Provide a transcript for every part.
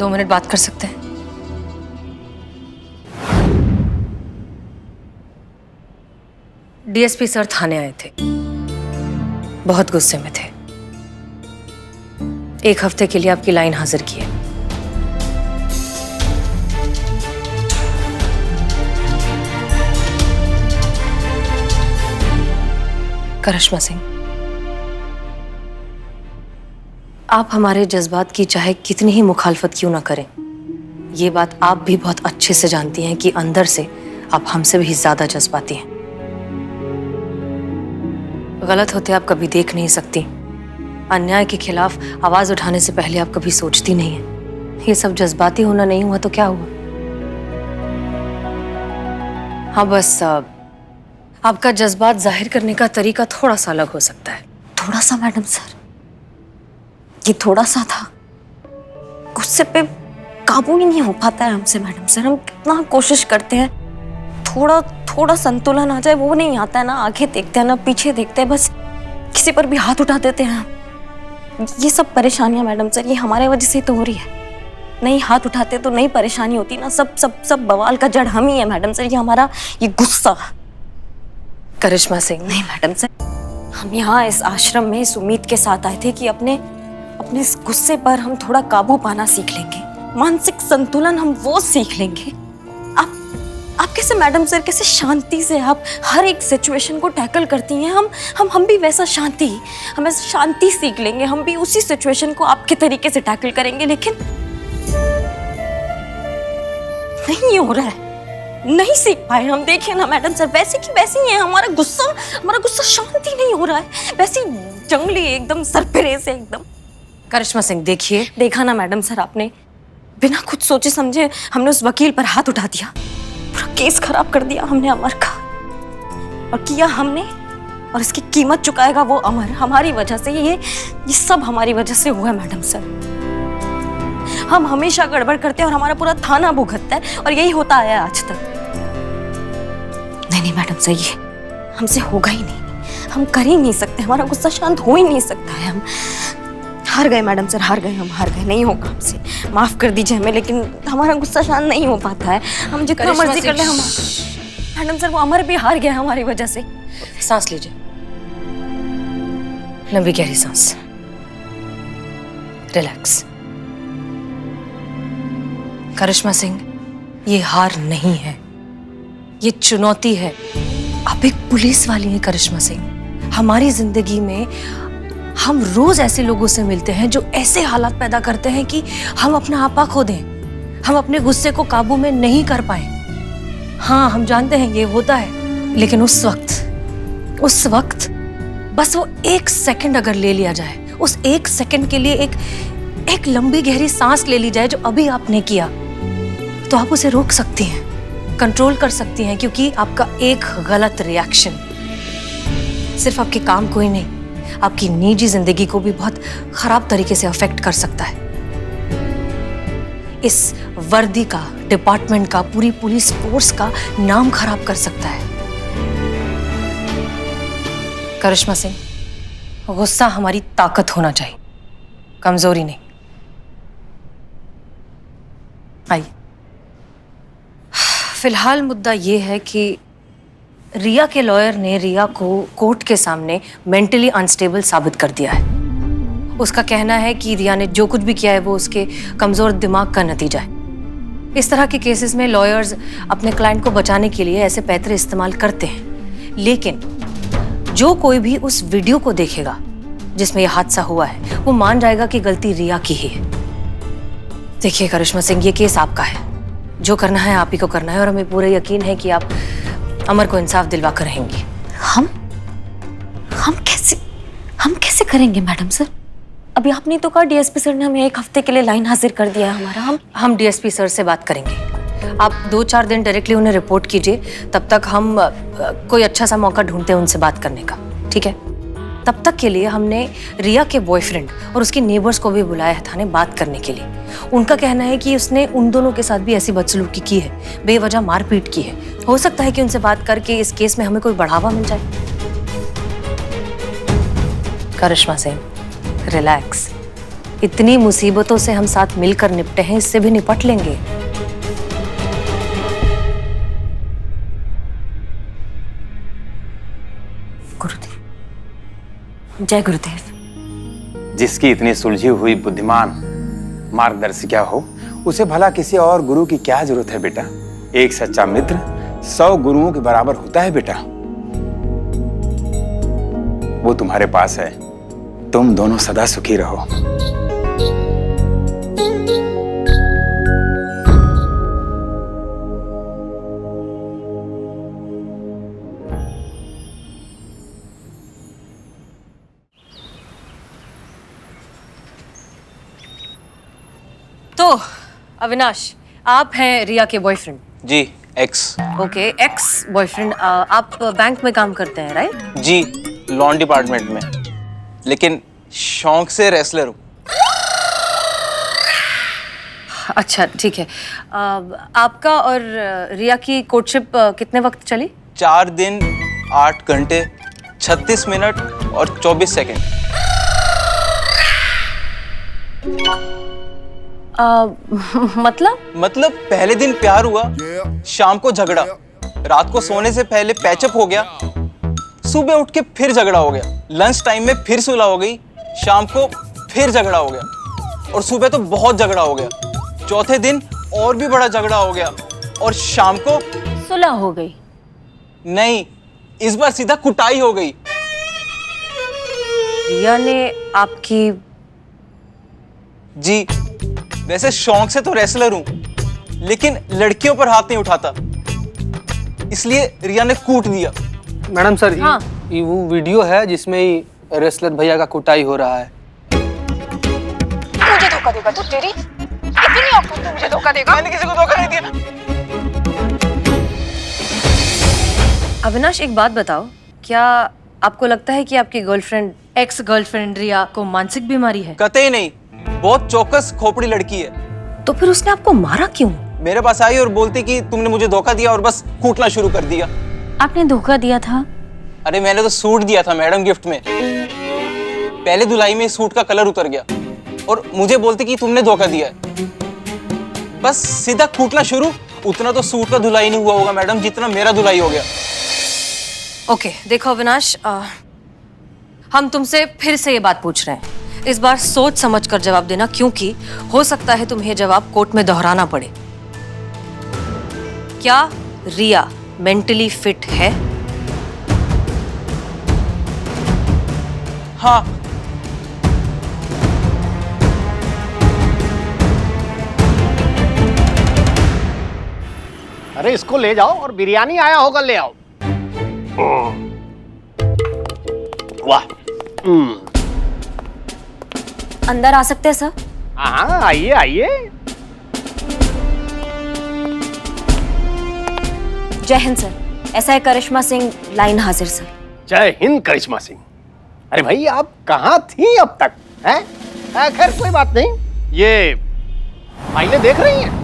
2 minute बात कर सकते हैं? डीएसपी सर थाने आए थे, बहुत गुस्से में थे। 1 हफ्ते के लिए आपकी लाइन हाजिर की है। करिश्मा सिंह, आप हमारे जज्बात की चाहे कितनी ही मुखालफत क्यों ना करें, ये बात आप भी बहुत अच्छे से जानती हैं कि अंदर से आप हमसे भी ज्यादा जज्बाती हैं। गलत होते आप कभी देख नहीं सकती, अन्याय के खिलाफ आवाज उठाने से पहले आप कभी सोचती नहीं है। ये सब जज्बाती होना नहीं हुआ तो क्या हुआ? हाँ, बस आपका जज्बात जाहिर करने का तरीका थोड़ा सा अलग हो सकता है। थोड़ा सा मैडम सर, ये थोड़ा सा था। गुस्से पे काबू ही नहीं हो पाता है हमसे मैडम सर। हम कितना कोशिश करते हैं, थोड़ा थोड़ा संतुलन आ जाए, वो नहीं आता है। ना आगे देखते हैं ना पीछे देखते हैं, बस किसी पर भी हाथ उठा देते हैं। ये सब परेशानियां मैडम सर, ये हमारे वजह से तो हो रही है। नहीं हाथ उठाते तो नहीं परेशानी होती ना। सब बवाल का जड़ हम ही है मैडम सर। ये हमारा ये गुस्सा। करिश्मा सिंह, नहीं मैडम सर, हम यहाँ इस आश्रम में इस उम्मीद के साथ आए थे कि अपने इस गुस्से पर हम थोड़ा काबू पाना सीख लेंगे, मानसिक संतुलन हम वो सीख लेंगे। आप कैसे मैडम सर, कैसे शांति से आप हर एक सिचुएशन को टैकल करती हैं। हम भी वैसा हम शांति सीख लेंगे। हम भी उसी सिचुएशन को आपके तरीके से टैकल करेंगे, लेकिन नहीं हो रहा है, नहीं सीख पाए हम। देखिए ना मैडम सर, वैसे की वैसे ही है। हमारा गुस्सा शांति नहीं हो रहा है, वैसी जंगली एकदम सरपेरे से एकदम। करिश्मा सिंह देखिए, देखा ना मैडम सर, आपने बिना कुछ सोचे समझे हमने उस वकील पर हाथ उठा दिया, पूरा केस खराब कर दिया हमने अमर का। और किया हमने, और इसकी कीमत चुकाएगा वो अमर, हमारी वजह से। ये सब हमारी वजह से हुआ है मैडम सर। हम हमेशा गड़बड़ करते हैं और हमारा पूरा थाना भुगतता है, और यही होता आया है आज तक। नहीं मैडम सर, ये हमसे होगा ही नहीं, हम कर ही नहीं सकते। हमारा गुस्सा शांत हो ही नहीं सकता है। हम हार गए मैडम सर, हार गए, हम हार गए। नहीं होगा हमसे, माफ कर दीजिए हमें, लेकिन हमारा गुस्सा शांत नहीं हो पाता है। हम जितना मर्जी कर ले। हम मैडम सर, वो अमर भी हार गया हमारी वजह से। सांस लीजिए, लंबी गहरी सांस, रिलैक्स। करिश्मा सिंह, ये हार नहीं है, ये चुनौती है। आप एक पुलिस वाली हैं करिश्मा सिंह। हमारी जिंदगी में हम रोज ऐसे लोगों से मिलते हैं जो ऐसे हालात पैदा करते हैं कि हम अपना आपा खो दें, हम अपने गुस्से को काबू में नहीं कर पाए। हाँ, हम जानते हैं ये होता है, लेकिन उस वक्त बस वो 1 सेकंड अगर ले लिया जाए, उस 1 सेकंड के लिए एक लंबी गहरी सांस ले ली जाए जो अभी आपने किया, तो आप उसे रोक सकती हैं, कंट्रोल कर सकती हैं। क्योंकि आपका एक गलत रिएक्शन सिर्फ आपके काम को ही नहीं, आपकी निजी जिंदगी को भी बहुत खराब तरीके से अफेक्ट कर सकता है। इस वर्दी का, डिपार्टमेंट का, पूरी पुलिस फोर्स का नाम खराब कर सकता है। करिश्मा सिंह, गुस्सा हमारी ताकत होना चाहिए, कमजोरी नहीं। आइए, फिलहाल मुद्दा ये है कि रिया के लॉयर ने रिया को कोर्ट के सामने मेंटली अनस्टेबल साबित कर दिया है। उसका कहना है कि रिया ने जो कुछ भी किया है वो उसके कमजोर दिमाग का नतीजा है। इस तरह के केसेस में लॉयर्स अपने क्लाइंट को बचाने के लिए ऐसे पैतरे इस्तेमाल करते हैं, लेकिन जो कोई भी उस वीडियो को देखेगा जिसमें यह हादसा हुआ है, वो मान जाएगा कि गलती रिया की ही है। देखिए करिश्मा सिंह, ये केस आपका है, जो करना है आप ही को करना है, और हमें पूरा यकीन है कि आप अमर को इंसाफ दिलवा कर रहेंगी। हम कैसे करेंगे मैडम सर? अभी आपने तो कहा डीएसपी सर ने हमें 1 हफ्ते के लिए लाइन हाजिर कर दिया है हमारा। हम डीएसपी सर से बात करेंगे। आप 2-4 दिन डायरेक्टली उन्हें रिपोर्ट कीजिए, तब तक हम कोई अच्छा सा मौका ढूंढते हैं उनसे बात करने का, ठीक है? तब तक के लिए हमने रिया के बॉयफ्रेंड और उसके नेबर्स को भी बुलाया है थाने बात करने के लिए। उनका कहना है कि उसने उन दोनों के साथ भी ऐसी बदसलूकी की है, बेवजह मारपीट की है। हो सकता है कि उनसे बात करके इस केस में हमें कोई बढ़ावा मिल जाए। करिश्मा सिंह, रिलैक्स, इतनी मुसीबतों से हम साथ मिलकर निपटे हैं, इससे भी निपट लेंगे। गुरुदेव, जय गुरुदेव। जिसकी इतनी सुलझी हुई बुद्धिमान मार्गदर्शिका हो, उसे भला किसी और गुरु की क्या जरूरत है बेटा। एक सच्चा मित्र 100 गुरुओं के बराबर होता है बेटा। वो तुम्हारे पास है, तुम दोनों सदा सुखी रहो। तो अविनाश, आप हैं रिया के बॉयफ्रेंड? जी, एक्स। Okay, ex boyfriend. आप बैंक में काम करते हैं, राइट? जी, लॉन डिपार्टमेंट में, लेकिन शौक से रेसलर हूँ। अच्छा, ठीक है। आपका और रिया की कोर्टशिप कितने वक्त चली? 4 दिन 8 घंटे 36 मिनट और 24 सेकंड। मतलब पहले दिन प्यार हुआ, शाम को झगड़ा, रात को सोने से पहले पैचअप हो गया, सुबह उठ के फिर झगड़ा हो गया, लंच टाइम में फिर सुलह हो गई, शाम को फिर झगड़ा हो गया और सुबह तो बहुत झगड़ा हो गया, चौथे दिन और भी बड़ा झगड़ा हो गया और शाम को सुलह हो गई? नहीं, इस बार सीधा कुटाई हो गई। रिया ने आपकी? जी, वैसे शौक से तो रेसलर हूं, लेकिन लड़कियों पर हाथ नहीं उठाता, इसलिए रिया ने कूट दिया। मैडम सर, हाँ। ये वो वीडियो है जिसमें ही रेसलर भैया का कुटाई हो रहा है। मुझे धोखा देगा तू? तेरी इतनी औकात, तू मुझे धोखा देगा? मैंने किसी को धोखा नहीं दिया। अविनाश, एक बात बताओ, क्या आपको लगता है कि आपकी गर्लफ्रेंड, एक्स गर्लफ्रेंड रिया को मानसिक बीमारी है? कतई नहीं, बहुत चौकस खोपड़ी लड़की है। तो फिर उसने आपको मारा क्यों? मेरे पास आई और बोलती कि तुमने मुझे धोखा दिया और बस कूटना शुरू कर दिया। आपने धोखा दिया था? अरे मैंने तो सूट दिया था मैडम गिफ्ट में, पहले धुलाई में सूट का कलर उतर गया और मुझे बोलती कि तुमने धोखा दिया है, बस सीधा कूटना शुरू। उतना तो सूट का धुलाई नहीं हुआ होगा मैडम जितना मेरा धुलाई हो गया। ओके, देखो अविनाश, हम तुमसे फिर से ये बात पूछ रहे हैं। इस बार सोच समझ कर जवाब देना, क्योंकि हो सकता है तुम्हें जवाब कोर्ट में दोहराना पड़े। क्या रिया मेंटली फिट है? हाँ। अरे इसको ले जाओ और बिरयानी आया होगा ले आओ। वाह। अंदर आ सकते हैं सर? हाँ, आइए आइए। जय हिंद सर, ऐसा है करिश्मा सिंह, लाइन हाजिर सर। जय हिंद करिश्मा सिंह। अरे भाई, आप कहाँ थी अब तक? हैं? खैर कोई बात नहीं, ये फाइलें देख रही हैं?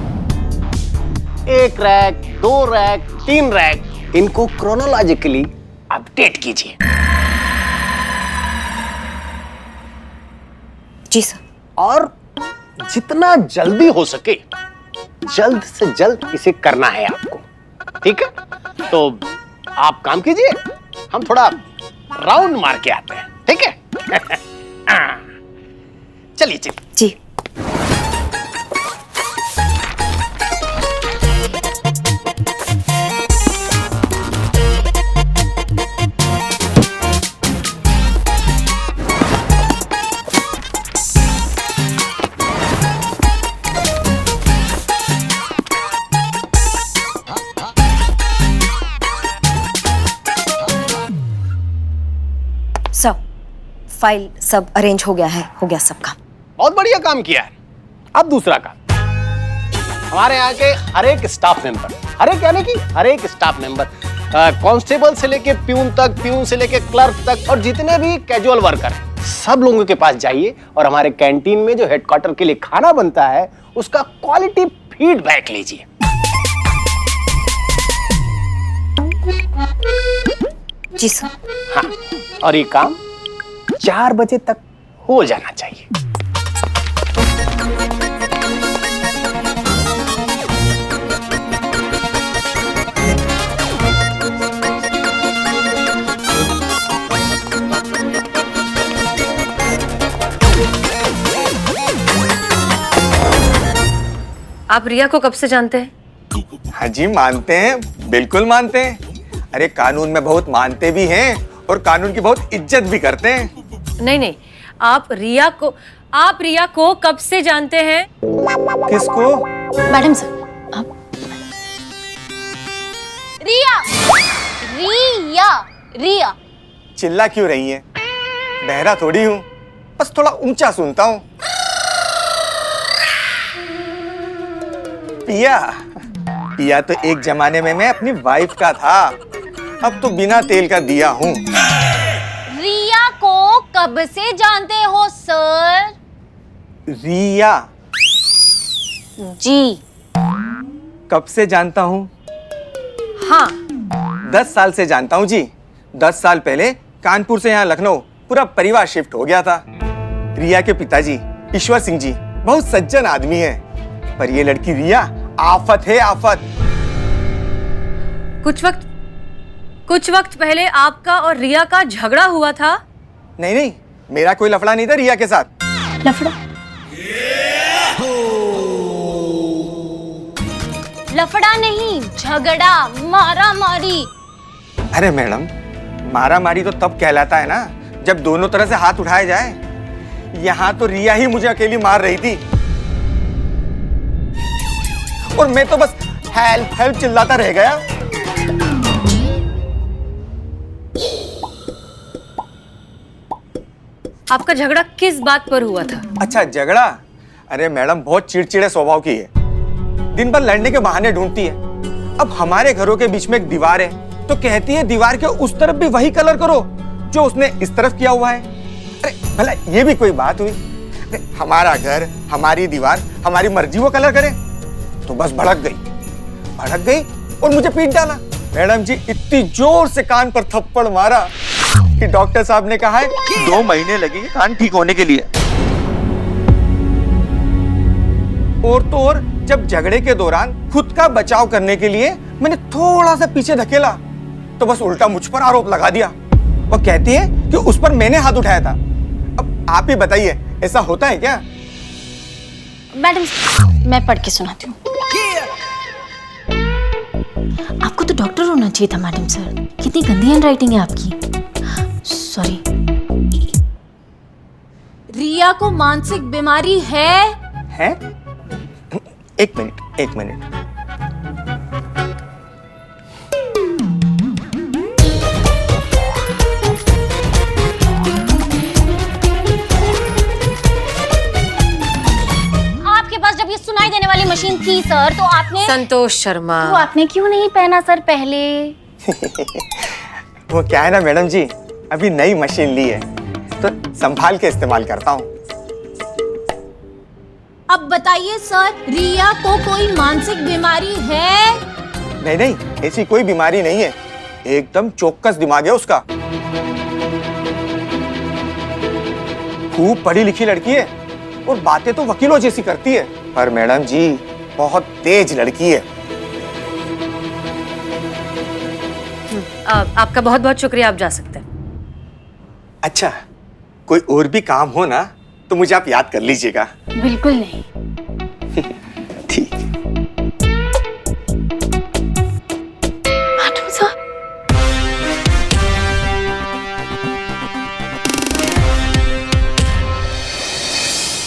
1 रैक, 2 रैक, 3 रैक, इनको क्रोनोलॉजिकली अपडेट कीजिए। जी सर। और जितना जल्दी हो सके जल्द से जल्द इसे करना है आपको, ठीक है? तो आप काम कीजिए, हम थोड़ा राउंड मार के आते हैं, ठीक है? चलिए चलिए। जी। सब फाइल सब अरेंज हो गया है, हो गया सब काम। बहुत बढ़िया काम किया है। अब दूसरा काम, हमारे यहाँ के हर एक स्टाफ मेंबर, हर एक यानी कि हर एक स्टाफ मेंबर, कांस्टेबल से लेके प्यून तक, प्यून से लेके क्लर्क तक, और जितने भी कैजुअल वर्कर हैं, सब लोगों के पास जाइए और हमारे कैंटीन में जो हेडक्वार्टर के लिए खाना बनता है उसका क्वालिटी फीडबैक लीजिए। जी सर। हाँ, और ये काम 4 बजे तक हो जाना चाहिए। आप रिया को कब से जानते हैं? हाँ जी, मानते हैं, बिल्कुल मानते हैं। अरे कानून में बहुत मानते भी हैं और कानून की बहुत इज्जत भी करते हैं। नहीं नहीं, आप रिया को कब से जानते हैं? किसको? मैडम सर, आप रिया रिया रिया। चिल्ला क्यों रही हैं? बहरा थोड़ी हूँ, बस थोड़ा ऊंचा सुनता हूँ। पिया पिया तो एक जमाने में मैं अपनी वाइफ का था, अब तो बिना तेल का दिया हूँ। रिया को कब से जानते हो सर? रिया जी। कब से जानता हूँ? हाँ। 10 साल से जानता हूँ जी। 10 साल पहले कानपुर से यहाँ लखनऊ पूरा परिवार शिफ्ट हो गया था। रिया के पिताजी ईश्वर सिंह जी बहुत सज्जन आदमी हैं, पर ये लड़की रिया आफत है, आफत। कुछ वक्त पहले आपका और रिया का झगड़ा हुआ था? नहीं नहीं, मेरा कोई लफड़ा नहीं था रिया के साथ। लफड़ा? लफड़ा नहीं, झगड़ा, मारा मारी। अरे मैडम, मारा मारी तो तब कहलाता है ना जब दोनों तरह से हाथ उठाया जाए। यहाँ तो रिया ही मुझे अकेली मार रही थी और मैं तो बस हेल्प हेल्प चिल्लाता रह गया। आपका झगड़ा किस बात पर हुआ था? अच्छा, झगड़ा? अरे मैडम बहुत चिड़चिड़े स्वभाव की है, दिन भर लड़ने के बहाने ढूंढती है। अब हमारे घरों के बीच में एक दीवार है तो कहती है दीवार के उस तरफ भी वही कलर करो जो उसने इस तरफ किया हुआ है। अरे भला ये भी कोई बात हुई? अरे हमारा घर, हमारी दीवार, हमारी मर्जी वो कलर करे। तो बस भड़क गई और मुझे पीट डाला। मैडम जी इतनी जोर से कान पर थप्पड़ मारा कि डॉक्टर साहब ने कहा है 2 महीने लगेंगे कान ठीक होने के लिए। और तो और जब झगड़े के दौरान खुद का बचाव करने के लिए मैंने थोड़ा सा पीछे धकेला तो बस उल्टा मुझ पर आरोप लगा दिया। वो कहती है कि उस पर मैंने हाथ उठाया था। अब आप ही बताइए, ऐसा होता है क्या? मैडम मैं पढ़ के सुनाती हूँ। आपको तो डॉक्टर होना चाहिए था मैडम सर, कितनी गंदी हैंडराइटिंग है आपकी। सॉरी। रिया को मानसिक बीमारी है? एक मिनट। आपके पास जब ये सुनाई देने वाली मशीन थी सर तो आपने संतोष शर्मा, तो आपने क्यों नहीं पहना सर पहले? वो क्या है ना मैडम जी, अभी नई मशीन ली है तो संभाल के इस्तेमाल करता हूँ। अब बताइए सर, रिया को कोई मानसिक बीमारी है? नहीं, ऐसी कोई बीमारी नहीं है, एकदम चौकस दिमाग है उसका। खूब पढ़ी लिखी लड़की है और बातें तो वकीलों जैसी करती है, पर मैडम जी बहुत तेज लड़की है। आपका बहुत बहुत शुक्रिया, आप जा सकते हैं। अच्छा, कोई और भी काम हो ना तो मुझे आप याद कर लीजिएगा। बिल्कुल नहीं। ठीक। मैडम सर,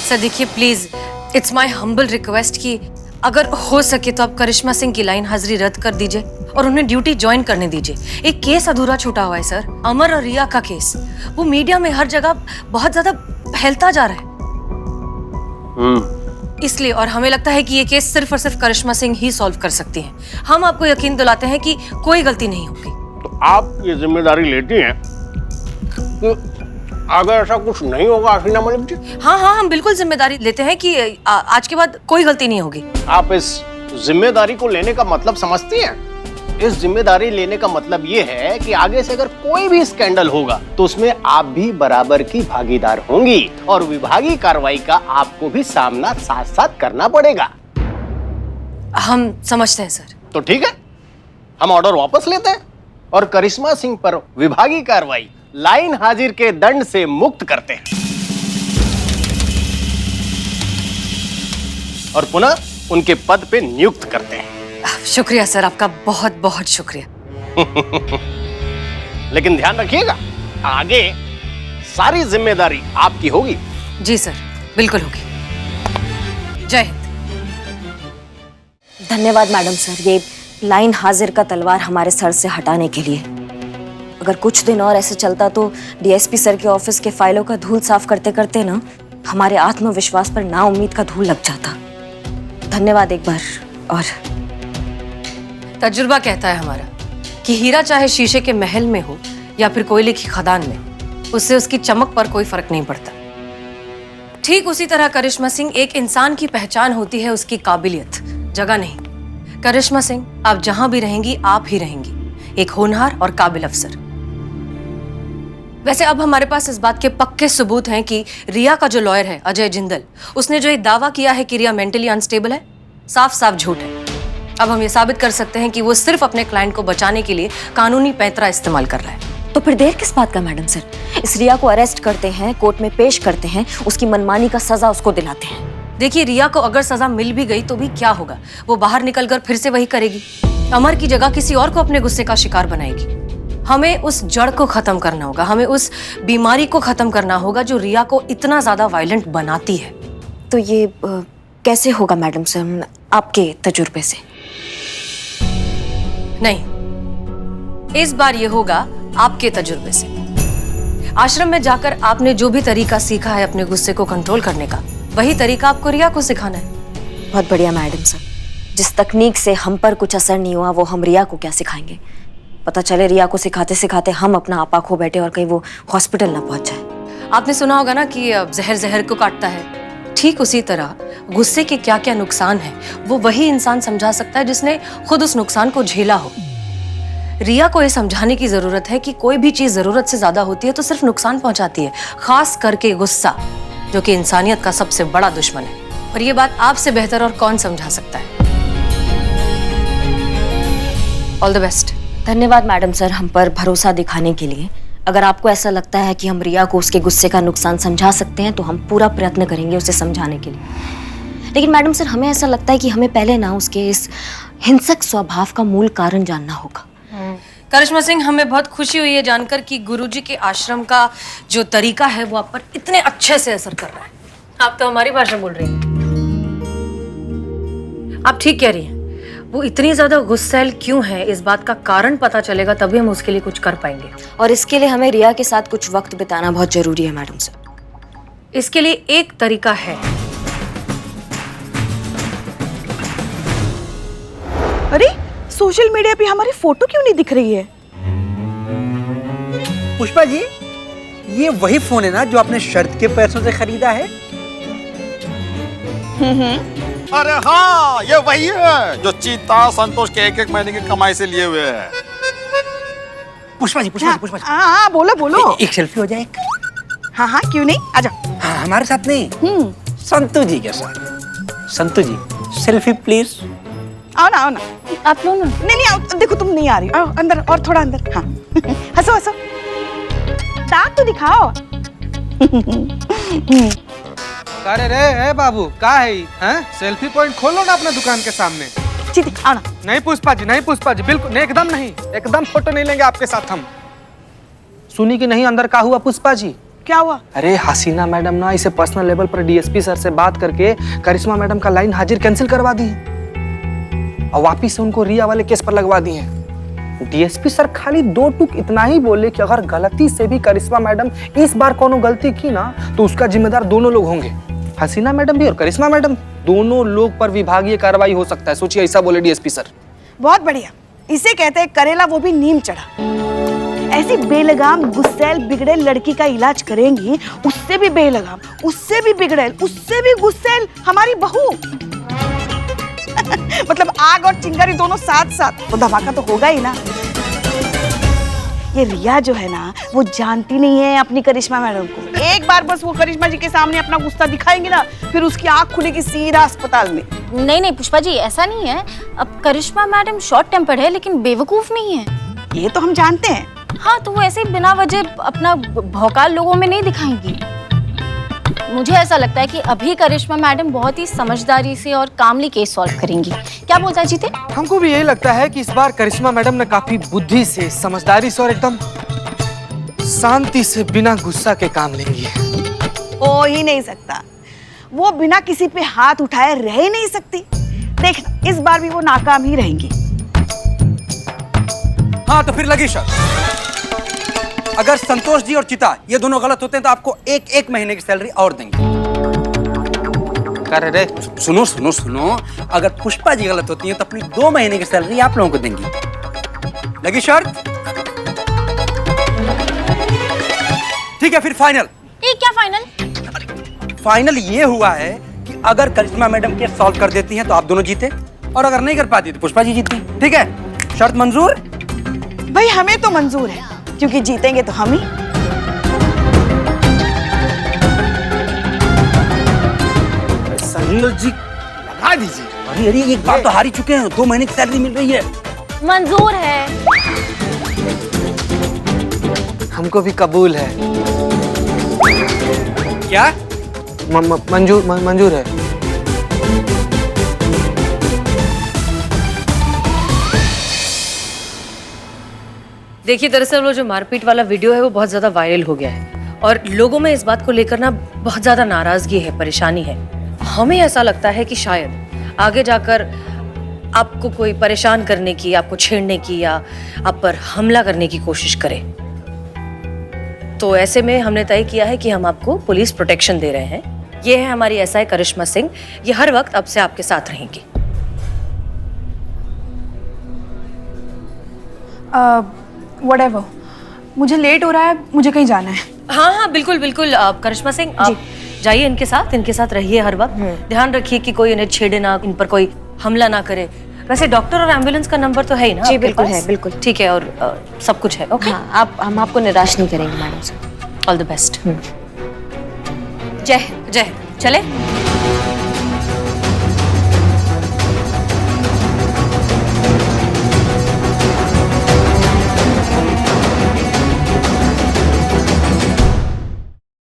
सर देखिए please, it's my humble request कि अगर हो सके तो आप करिश्मा सिंह की लाइन हाजिरी रद्द कर दीजिए और उन्हें ड्यूटी ज्वाइन करने दीजिए। एक केस अधूरा छूटा हुआ है सर, अमर और रिया का केस। वो मीडिया में हर जगह बहुत ज्यादा फैलता जा रहा है इसलिए, और हमें लगता है कि ये केस सिर्फ और सिर्फ करिश्मा सिंह ही सॉल्व कर सकती हैं। हम आपको यकीन दिलाते हैं कि कोई गलती नहीं होगी। तो आप ये जिम्मेदारी लेती हैं कि अगर ऐसा कुछ नहीं होगा हसीना मलिक जी? हाँ, हम बिल्कुल जिम्मेदारी लेते हैं कि आज के बाद कोई गलती नहीं होगी। आप इस जिम्मेदारी को लेने का मतलब समझती हैं? इस जिम्मेदारी लेने का मतलब ये है कि आगे से अगर कोई भी स्कैंडल होगा तो उसमें आप भी बराबर की भागीदार होंगी और विभागीय कार्रवाई का आपको भी सामना साथ साथ करना पड़ेगा। हम समझते हैं सर। तो ठीक है, हम ऑर्डर वापस लेते हैं और करिश्मा सिंह पर विभागीय कार्रवाई लाइन हाजिर के दंड से मुक्त करते हैं और पुनः उनके पद पे नियुक्त करते हैं। शुक्रिया सर, आपका बहुत बहुत शुक्रिया। लेकिन ध्यान रखिएगा, आगे सारी जिम्मेदारी आपकी होगी। जी सर, बिल्कुल होगी। जय हिंद। धन्यवाद मैडम सर, ये लाइन हाजिर का तलवार हमारे सर से हटाने के लिए। अगर कुछ दिन और ऐसे चलता तो डीएसपी सर के ऑफिस के फाइलों का धूल साफ करते करते ना हमारे आत्मविश्वास पर नाउम्मीद का धूल लग जाता। धन्यवाद एक बार और। तजुर्बा कहता है हमारा कि हीरा चाहे शीशे के महल में हो या फिर कोयले की खदान में, उससे उसकी चमक पर कोई फर्क नहीं पड़ता। ठीक उसी तरह करिश्मा सिंह एक इंसान की पहचान होती है उसकी काबिलियत, जगह नहीं। करिश्मा सिंह, आप जहां भी रहेंगी आप ही रहेंगी, एक होनहार और काबिल अफसर। वैसे अब हमारे पास इस बात के पक्के सबूत हैं कि रिया का जो लॉयर है अजय जिंदल, उसने जो ये दावा किया है कि रिया मेंटली अनस्टेबल है, साफ साफ झूठ है। अब हम ये साबित कर सकते हैं कि वो सिर्फ अपने क्लाइंट को बचाने के लिए कानूनी पैंतरा इस्तेमाल कर रहा है। तो फिर देर किस बात का मैडम सर? इस रिया को अरेस्ट करते हैं, कोर्ट में पेश करते हैं, उसकी मनमानी का सजा उसको दिलाते हैं। देखिए, रिया को अगर सजा मिल भी गई तो भी क्या होगा, वो बाहर निकलकर फिर से वही करेगी, अमर की जगह किसी और को अपने गुस्से का शिकार बनाएगी। हमें उस जड़ को खत्म करना होगा, हमें उस बीमारी को खत्म करना होगा जो रिया को इतना ज्यादा वायलेंट बनाती है। तो ये कैसे होगा मैडम सर, आपके तजुर्बे से? नहीं, इस बार ये होगा आपके तजुर्बे से। आश्रम में जाकर आपने जो भी तरीका सीखा है अपने गुस्से को कंट्रोल करने का, वही तरीका आपको रिया को सिखाना है। बहुत बढ़िया मैडम सर, जिस तकनीक से हम पर कुछ असर नहीं हुआ वो हम रिया को क्या सिखाएंगे? पता चले रिया को सिखाते सिखाते हम अपना आपा खो बैठे और कहीं वो हॉस्पिटल ना पहुंच जाए। आपने सुना होगा ना कि जहर जहर को काटता है। ठीक उसी तरह गुस्से के क्या क्या नुकसान है वो वही इंसान समझा सकता है जिसने खुद उस नुकसान को झेला हो। रिया को ये समझाने की जरूरत है कि कोई भी चीज जरूरत से ज्यादा होती है तो सिर्फ नुकसान पहुंचाती है, खास करके गुस्सा, जो कि इंसानियत का सबसे बड़ा दुश्मन है। और ये बात आपसे बेहतर और कौन समझा सकता है। All the best. धन्यवाद मैडम सर हम पर भरोसा दिखाने के लिए। अगर आपको ऐसा लगता है कि हम रिया को उसके गुस्से का नुकसान समझा सकते हैं तो हम पूरा प्रयत्न करेंगे उसे समझाने के लिए। लेकिन मैडम सर हमें ऐसा लगता है कि हमें पहले ना उसके इस हिंसक स्वभाव का मूल कारण जानना होगा। करिश्मा सिंह, हमें बहुत खुशी हुई है जानकर कि गुरुजी के आश्रम का जो तरीका है वो आप पर इतने अच्छे से असर कर रहा है। आप तो हमारी भाषा बोल रही हैं। आप ठीक कह रही हैं, वो इतनी ज्यादा गुस्सैल क्यों है इस बात का कारण पता चलेगा तभी हम उसके लिए कुछ कर पाएंगे। और इसके लिए हमें रिया के साथ कुछ वक्त बिताना बहुत जरूरी है मैडम सर। इसके लिए एक तरीका है। अरे सोशल मीडिया पे हमारी फोटो क्यों नहीं दिख रही है? पुष्पा जी, ये वही फोन है ना जो आपने शर्त के पैसों से खरीदा है? अरे हाँ, ये वही है जो चीता संतोष के एक एक महीने की कमाई से लिए हुए है। पुष्पा जी, पुष्पा जी, पुष्पा जी। हाँ बोलो बोलो। एक सेल्फी हो जाए। हाँ क्यों नहीं, आजा। हाँ, हमारे साथ नहीं, संतू जी के साथ। संतू जी, सेल्फी प्लीज। आओ ना। आप लो ना। नहीं आओ, देखो तुम नहीं आ रही, आओ अंदर और थोड़ा अंदर। हाँ हंसो दांत तो दिखाओ। अरे रे बाबू, का है हैं? सेल्फी पॉइंट खोलो ना अपना दुकान के सामने। चीती आओ ना। नहीं पुष्पा जी, नहीं पुष्पा जी, बिल्कुल नहीं, एकदम नहीं, एकदम फोटो नहीं लेंगे आपके साथ हम। सुनी कि नहीं अंदर का हुआ पुष्पा जी? क्या हुआ? अरे हसीना मैडम ना इसे पर्सनल लेवल पर डीएसपी सर से बात करके करिश्मा मैडम का लाइन हाजिर कैंसिल करवा दी है और वापिस से उनको रिया वाले केस पर लगवा दी है। डीएसपी सर खाली दो टूक इतना ही बोले कि अगर गलती से भी करिश्मा मैडम इस बार कोनो गलती की ना तो उसका जिम्मेदार दोनों लोग होंगे, हसीना मैडम भी और करिश्मा मैडम, दोनों लोग पर विभागीय कार्रवाई हो सकता है। सोचिए, ऐसा बोले डीएसपी सर। बहुत बढ़िया, इसे कहते हैं करेला वो भी नीम चढ़ा। ऐसी बेलगाम गुस्सैल बिगड़ेल लड़की का इलाज करेंगी, उससे भी बेलगाम, उससे भी बिगड़ेल, उससे भी गुस्सैल हमारी बहू। मतलब आग और चिंगारी दोनों साथ साथ, तो धमाका तो होगा ही ना। ये रिया जो है ना वो जानती नहीं है अपनी करिश्मा मैडम को। एक बार बस वो करिश्मा जी के सामने अपना गुस्सा दिखाएंगे ना, फिर उसकी आंख खुलेगी सीधा अस्पताल में। नहीं पुष्पा जी, ऐसा नहीं है। अब करिश्मा मैडम शॉर्ट टेम्पर्ड है लेकिन बेवकूफ नहीं है। ये तो हम जानते हैं। हाँ, तो वो ऐसे बिना वजह अपना भौकाल लोगों में नहीं दिखाएंगी। मुझे ऐसा लगता है कि अभी करिश्मा मैडम बहुत ही समझदारी से और कामली केस सॉल्व करेंगी। क्या बोलता है जीते? हमको भी यही लगता है कि इस बार करिश्मा मैडम ने काफी बुद्धि से, समझदारी से और एकदम शांति से बिना गुस्सा के काम लेंगी। हो ही नहीं सकता, वो बिना किसी पे हाथ उठाए रह ही नहीं सकती। देखना, इस बार भी वो नाकाम ही रहेंगी। हाँ तो फिर लगी शर्त, अगर संतोष जी और चिता ये दोनों गलत होते हैं तो आपको एक महीने की सैलरी और देंगे। कर रे, सुनो सुनो सुनो, अगर पुष्पा जी गलत होती हैं तो अपनी 2 महीने की सैलरी आप लोगों को देंगी। लगी शर्त? ठीक है फिर फाइनल। ये क्या फाइनल? फाइनल ये हुआ है कि अगर करिश्मा मैडम केस सॉल्व कर देती हैं तो आप दोनों जीते, और अगर नहीं कर पाती तो पुष्पा जी जीती। ठीक है, शर्त मंजूर? भाई हमें तो मंजूर है, क्योंकि जीतेंगे तो हम ही। संतोष जी लगा दीजिए। अरे अरे एक बार तो हार ही चुके हैं, 2 महीने की सैलरी मिल रही है। मंजूर है। हमको भी कबूल है। क्या? मंजूर है। देखिए, दरअसल वो जो मारपीट वाला वीडियो है वो बहुत ज्यादा वायरल हो गया है और लोगों में इस बात को लेकर ना बहुत ज्यादा नाराजगी है, परेशानी है। हमें ऐसा लगता है कि शायद आगे जाकर आपको कोई परेशान करने की, आपको छेड़ने की या आप पर हमला करने की कोशिश करे। तो ऐसे में हमने तय किया है कि हम आपको पुलिस प्रोटेक्शन दे रहे हैं। ये है हमारी एसआई करिश्मा सिंह, ये हर वक्त अब से आपके साथ रहेंगी। व्हाटएवर, मुझे लेट हो रहा है, मुझे कहीं जाना है। हाँ हाँ बिल्कुल बिल्कुल। करिश्मा सिंह आप जाइए, इनके साथ रहिए हर वक्त। ध्यान रखिए कि कोई इन्हें छेड़े ना, इन पर कोई हमला ना करे। वैसे डॉक्टर और एम्बुलेंस का नंबर तो है ही ना? जी बिल्कुल है, बिल्कुल ठीक है, और सब कुछ है। ओके, हाँ, हम आपको निराश नहीं करेंगे मैडम। All the best. जय हिंद, जय हिंद। चले।